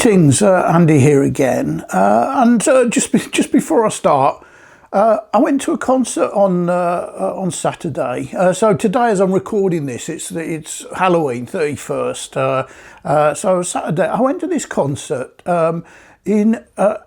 Greetings, Andy here again, and just before I start, I went to a concert on Saturday. So today, as I'm recording this, it's Halloween 31st. So Saturday, I went to this concert in an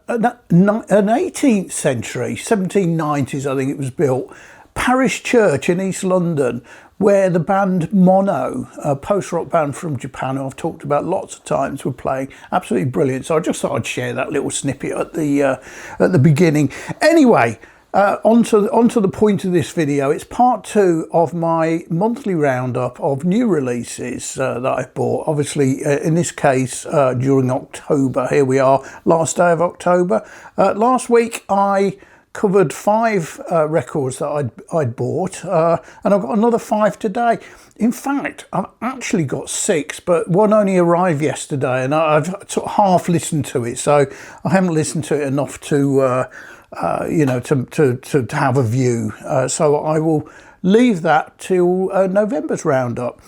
18th century, 1790s, I think it was built, parish church in East London, where the band Mono, a post-rock band from Japan, who I've talked about lots of times, were playing. Absolutely brilliant. So I just thought I'd share that little snippet at the beginning. Anyway, onto the point of this video. It's part 2 of my monthly roundup of new releases that I've bought. Obviously, in this case, during October. Here we are, last day of October. Last week, I covered 5 records that I'd bought, and I've got another 5 today. In fact, I've actually got 6, but one only arrived yesterday, and I've sort of half listened to it, so I haven't listened to it enough to to have a view. So I will leave that till November's roundup.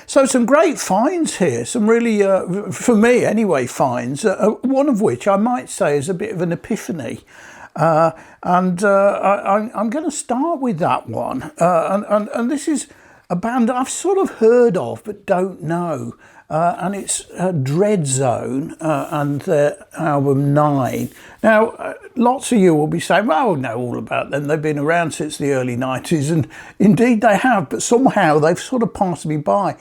So some great finds here, some really, for me anyway, finds, one of which I might say is a bit of an epiphany. I'm going to start with that one, and this is a band I've sort of heard of but don't know, and it's Dread Zone and their album 9. Now, lots of you will be saying, well, I know all about them, they've been around since the early 90s, and indeed they have, but somehow they've sort of passed me by.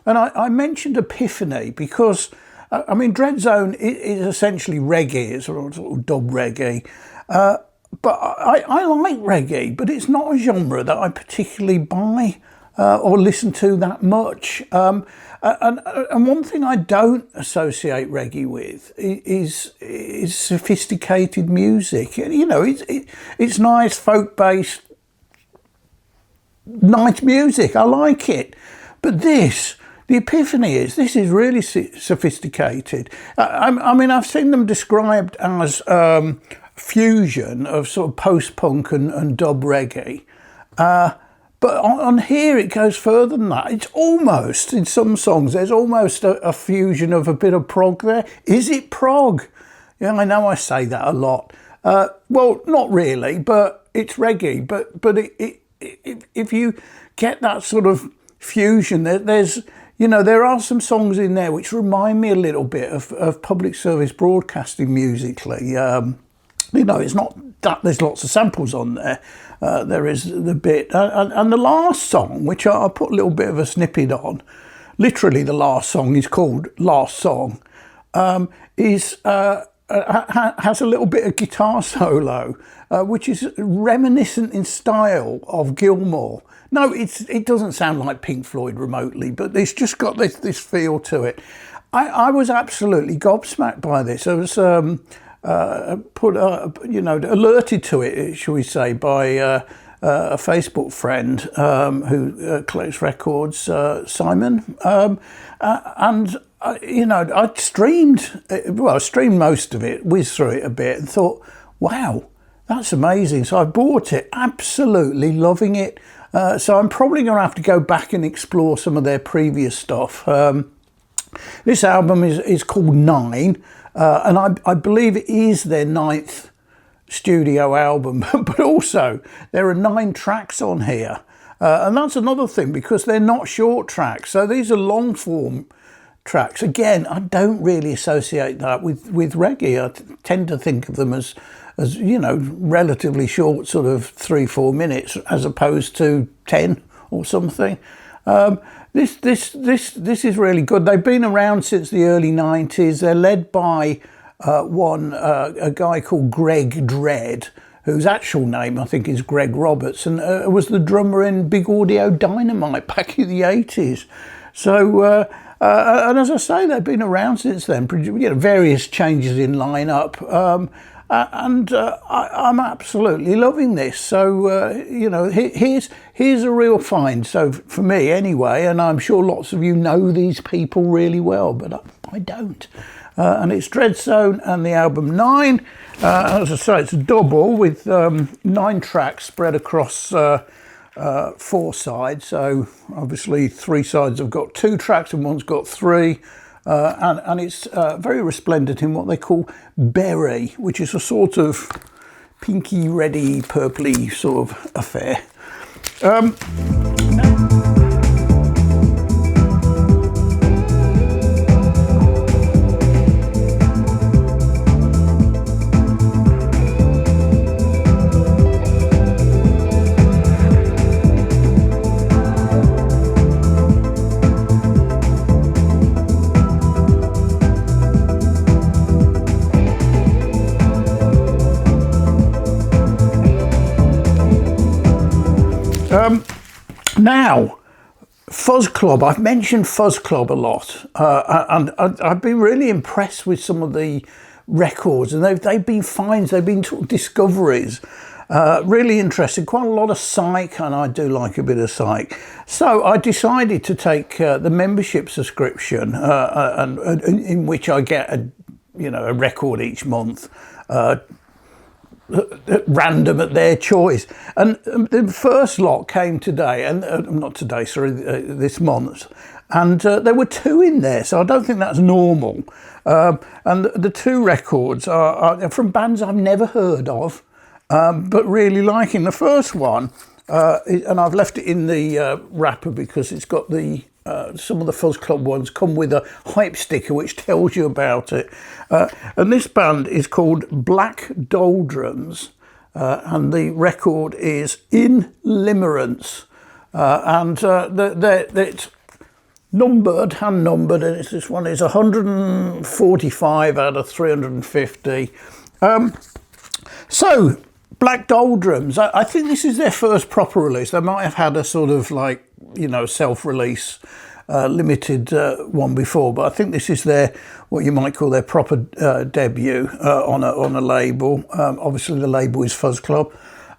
And I mentioned Epiphany because, I mean, Dread Zone is essentially reggae, it's sort of dub reggae. But I like reggae, but it's not a genre that I particularly buy or listen to that much. And one thing I don't associate reggae with is sophisticated music. You know, it's nice folk-based, nice music. I like it. But the Epiphany this is really sophisticated. I mean, I've seen them described as fusion of sort of post-punk and dub reggae, but on here it goes further than that. It's almost, in some songs, there's almost a fusion of a bit of prog there. Is it prog? Yeah, I know I say that a lot. Well, not really, but it's reggae. But if you get that sort of fusion, there are some songs in there which remind me a little bit of public service broadcasting musically. It's not that there's lots of samples on there. There is the bit, and the last song, which I'll put a little bit of a snippet on. Literally, the last song is called "Last Song." Has a little bit of guitar solo, which is reminiscent in style of Gilmour. No, it doesn't sound like Pink Floyd remotely, but it's just got this feel to it. I was absolutely gobsmacked by this. I was alerted to it, shall we say, by a Facebook friend who collects records, Simon, and I streamed most of it, whizzed through it a bit, and thought, wow, that's amazing. So I bought it, absolutely loving it. So I'm probably going to have to go back and explore some of their previous stuff. This album is called 9. And I believe it is their 9th studio album, but also there are 9 tracks on here. And that's another thing, because they're not short tracks. So these are long form tracks. Again, I don't really associate that with reggae. I tend to think of them as relatively short, sort of 3-4 minutes, as opposed to 10 or something. This is really good. They've been around since the early 90s. They're led by a guy called Greg Dredd, whose actual name I think is Greg Roberts, and was the drummer in Big Audio Dynamite back in the 80s. So, and as I say, they've been around since then. Various changes in lineup. I'm absolutely loving this. So, here's a real find. So for me anyway, and I'm sure lots of you know these people really well, but I don't. And it's Dread Zone and the album 9. As I say, it's a double with 9 tracks spread across 4 sides. So obviously 3 sides have got 2 tracks and one's got 3. and it's very resplendent in what they call berry, which is a sort of pinky, reddy, purpley sort of affair. Now, Fuzz Club, I've mentioned Fuzz Club a lot, and I've been really impressed with some of the records, and they've been finds, they've been sort of discoveries, really interesting, quite a lot of psych, and I do like a bit of psych. So I decided to take the membership subscription, and in which I get a record each month, random at their choice, and the first lot came today, and not today, sorry, this month, and there were 2 in there, so I don't think that's normal. And the 2 records are from bands I've never heard of, but really liking. The first one, and I've left it in the wrapper because it's got the some of the Fuzz Club ones come with a hype sticker which tells you about it. And this band is called Black Doldrums, and the record is In Limerence. And it's numbered, hand-numbered, and this one is 145 out of 350. So, Black Doldrums, I think this is their first proper release. They might have had a sort of like, self-release limited one before, but I think this is their, what you might call their proper debut on a label. Obviously the label is Fuzz Club.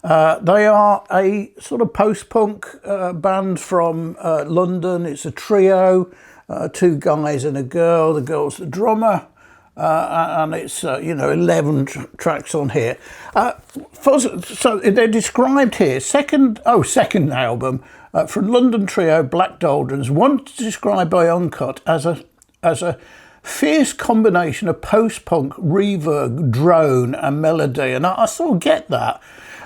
They are a sort of post-punk band from London. It's a trio, 2 guys and a girl. The girl's the drummer. And it's 11 tracks on here. So they're described here. Second album from London trio Black Doldrums, once described by Uncut as a fierce combination of post-punk, reverb, drone, and melody. And I sort of get that.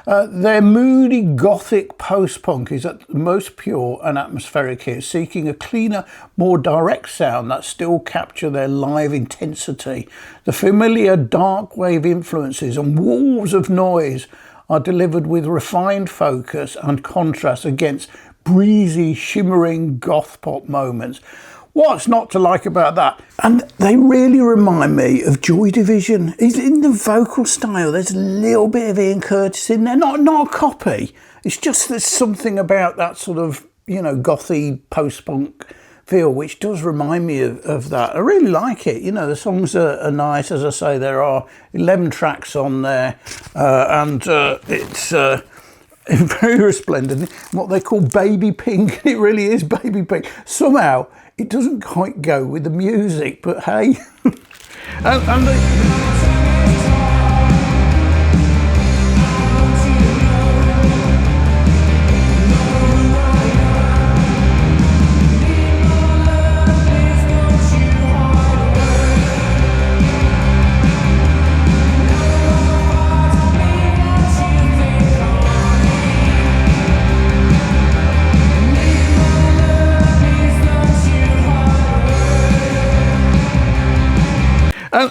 Their moody gothic post-punk is at the most pure and atmospheric here, seeking a cleaner, more direct sound that still capture their live intensity. The familiar dark wave influences and walls of noise are delivered with refined focus and contrast against breezy, shimmering goth pop moments. What's not to like about that? And they really remind me of Joy Division. In the vocal style, there's a little bit of Ian Curtis in there. Not a copy. It's just there's something about that sort of, gothy post-punk feel, which does remind me of that. I really like it. The songs are nice. As I say, there are 11 tracks on there, and it's very resplendent. What they call baby pink. It really is baby pink. Somehow, it doesn't quite go with the music, but hey.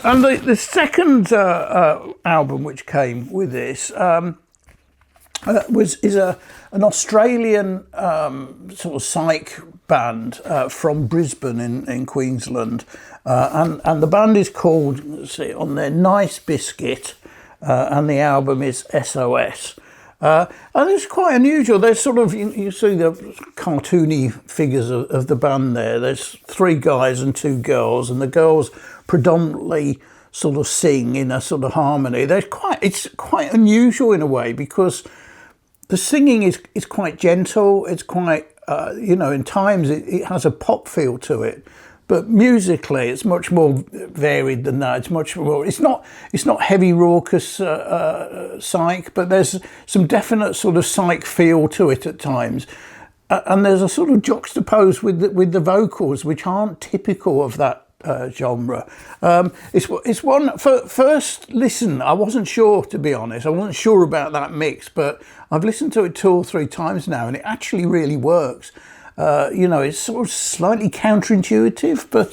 And the second album which came with this is an Australian sort of psych band from Brisbane in Queensland, and the band is called, let's see, on there, Nice Biscuit, and the album is SOS. And it's quite unusual. There's sort of, you see the cartoony figures of the band there. There's 3 guys and 2 girls, and the girls predominantly sort of sing in a sort of harmony. It's quite unusual in a way, because the singing is quite gentle. It's quite, in times it has a pop feel to it. But musically, it's much more varied than that. It's much more. It's not heavy, raucous psych, but there's some definite sort of psych feel to it at times, and there's a sort of juxtaposed with the vocals, which aren't typical of that genre. It's one for first listen. I wasn't sure, to be honest. I wasn't sure about that mix, but I've listened to it 2 or 3 times now, and it actually really works. It's sort of slightly counterintuitive, but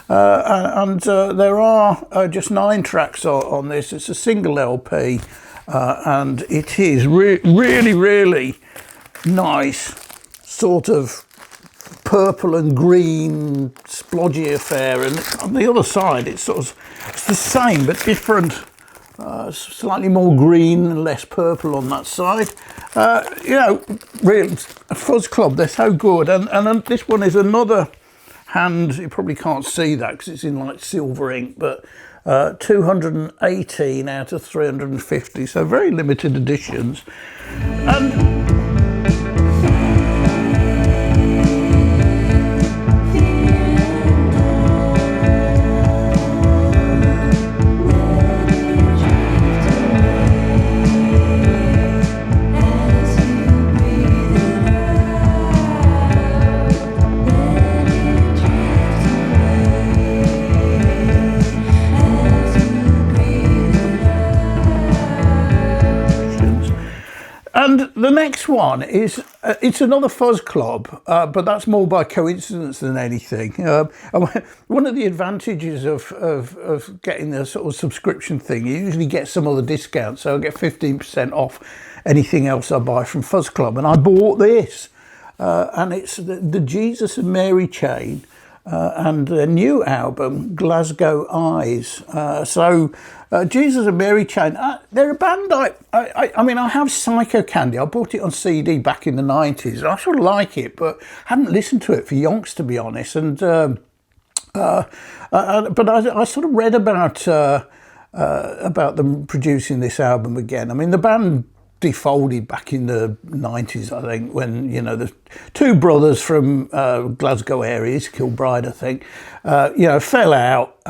there are just 9 tracks on this. It's a single LP, and it is really, really nice, sort of purple and green splodgy affair. And on the other side, it's the same but different. Slightly more green and less purple on that side. Really, Fuzz Club, they're so good. And this one is another hand. You probably can't see that because it's in like silver ink, but 218 out of 350, so very limited editions. And the next one is, it's another Fuzz Club, but that's more by coincidence than anything. One of the advantages of getting the sort of subscription thing, you usually get some other discount, so I get 15% off anything else I buy from Fuzz Club, and I bought this, and it's the Jesus and Mary chain, and their new album, Glasgow Eyes. Jesus and Mary Chain, they're a band I have Psycho Candy. I bought it on CD back in the 90s. I sort of like it, but haven't listened to it for yonks, to be honest. And but I sort of read about them producing this album again. I mean, the band defolded back in the 90s, I think, when the 2 brothers from Glasgow areas, Kilbride, I think, fell out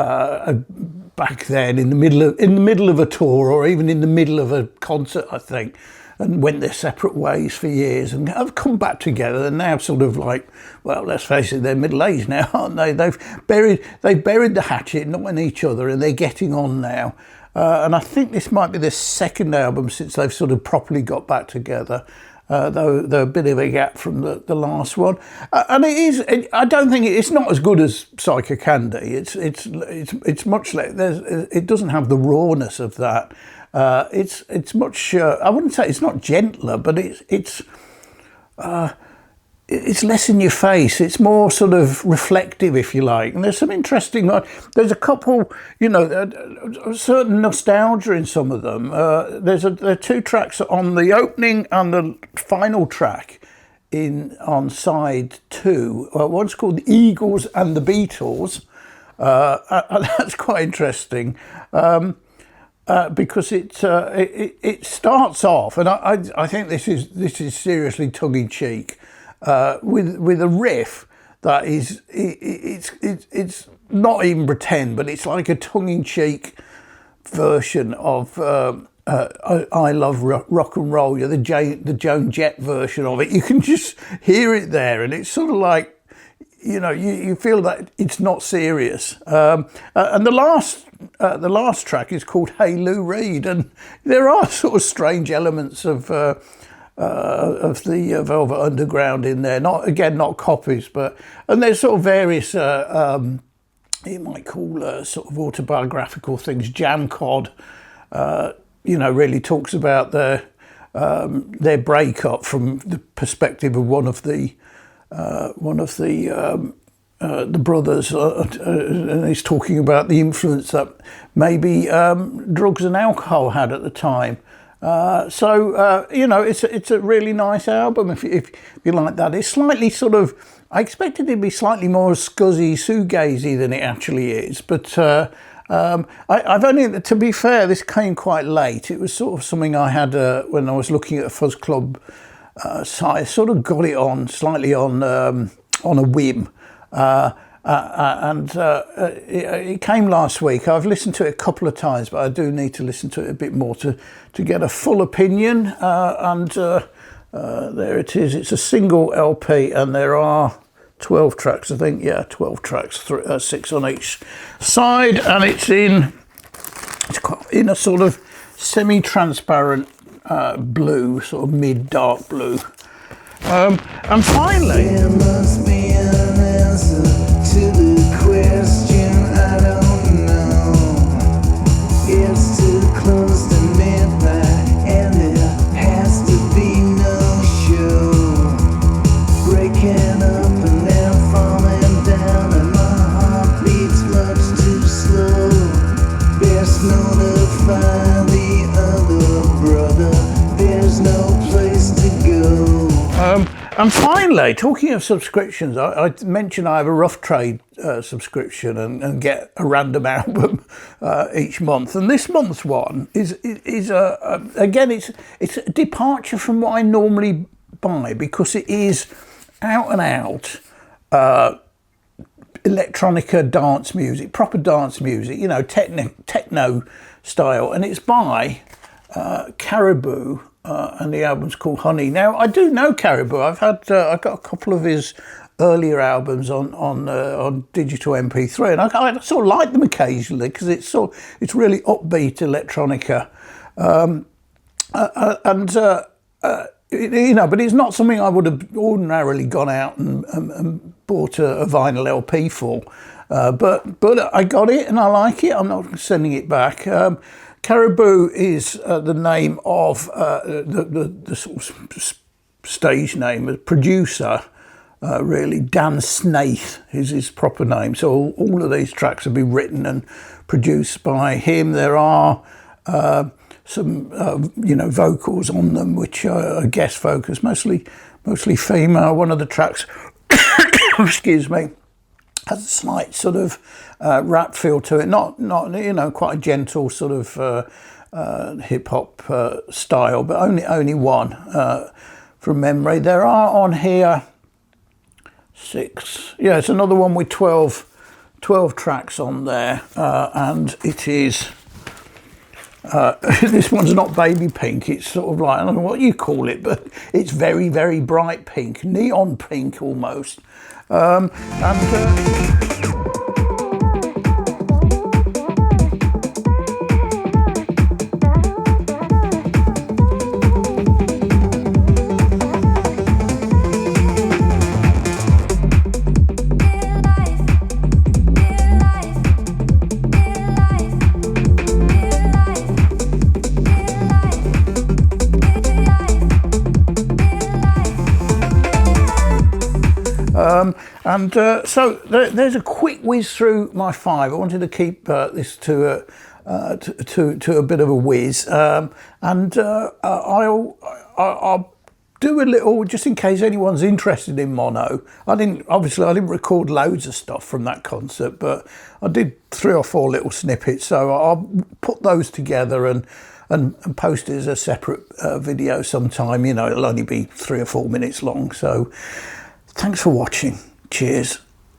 back then in the middle of a tour, or even in the middle of a concert, I think, and went their separate ways for years, and have come back together. And now, sort of like, well, let's face it, they're middle-aged now, aren't they? They've buried the hatchet, not in each other, and they're getting on now. And I think this might be their 2nd album since they've sort of properly got back together, though a bit of a gap from the last one. And it is. I don't think it's not as good as Psycho Candy. It's much like it doesn't have the rawness of that. It's much. I wouldn't say it's not gentler, but it's less in your face. It's more sort of reflective, if you like. And there's some interesting. There's a couple, a certain nostalgia in some of them. There are 2 tracks on the opening and the final track on side 2. One's called The Eagles and the Beatles, and that's quite interesting. Because it starts off, and I think this is seriously tongue in cheek. With a riff that is it's not even pretend, but it's like a tongue-in-cheek version of I Love Rock and Roll. The Joan Jett version of it. You can just hear it there, and it's sort of like you feel that it's not serious. And the last track is called Hey Lou Reed, and there are sort of strange elements of the Velvet Underground in there. Not copies, and there's sort of various you might call sort of autobiographical things. Jam Cod, really talks about their breakup from the perspective of one of the brothers, and he's talking about the influence that maybe drugs and alcohol had at the time. It's a really nice album if you like that. It's slightly sort of, I expected it to be slightly more scuzzy, shoegazy than it actually is, but I've only, to be fair, this came quite late. It was sort of something I had when I was looking at a Fuzz Club site. I sort of got it on slightly on a whim. It came last week. I've listened to it a couple of times, but I do need to listen to it a bit more to get a full opinion. There it is. It's a single LP, and there are 12 tracks, I think. Yeah, 12 tracks, 6 on each side, and it's in a sort of semi-transparent blue, sort of mid-dark blue. And finally, there must be an answer to the question I don't know. It's too close to midnight and there has to be no show. Breaking up and then falling down and my heart beats much too slow. Best notify the other brother, there's no place to go. And finally, talking of subscriptions, I mentioned I have a Rough Trade subscription and get a random album each month. And this month's one is again, it's a departure from what I normally buy, because it is out and out electronica dance music, proper dance music, you know, techno style, and it's by Caribou. And the album's called Honey. Now, I do know Caribou. I've got a couple of his earlier albums on digital MP3, and I sort of like them occasionally because it's really upbeat electronica, you know. But it's not something I would have ordinarily gone out and bought a vinyl LP for. But I got it and I like it. I'm not sending it back. Caribou is the name of the sort of stage name, a producer, really. Dan Snaith is his proper name. So all of these tracks have been written and produced by him. There are some, you know, vocals on them, which are guest vocals, mostly female. One of the tracks, excuse me, has a slight sort of rap feel to it, not you know, quite a gentle sort of hip hop style, but only one from memory. There are on here 6. Yeah, it's another one with 12 tracks on there, and it is. This one's not baby pink. It's sort of like, I don't know what you call it, but it's very, very bright pink, neon pink almost. So there's a quick whiz through my 5. I wanted to keep this to a bit of a whiz, and I'll do a little, just in case anyone's interested in mono. I didn't record loads of stuff from that concert, but I did 3 or 4 little snippets. So I'll put those together and post it as a separate video sometime. You know, it'll only be 3 or 4 minutes long. So thanks for watching. Cheers.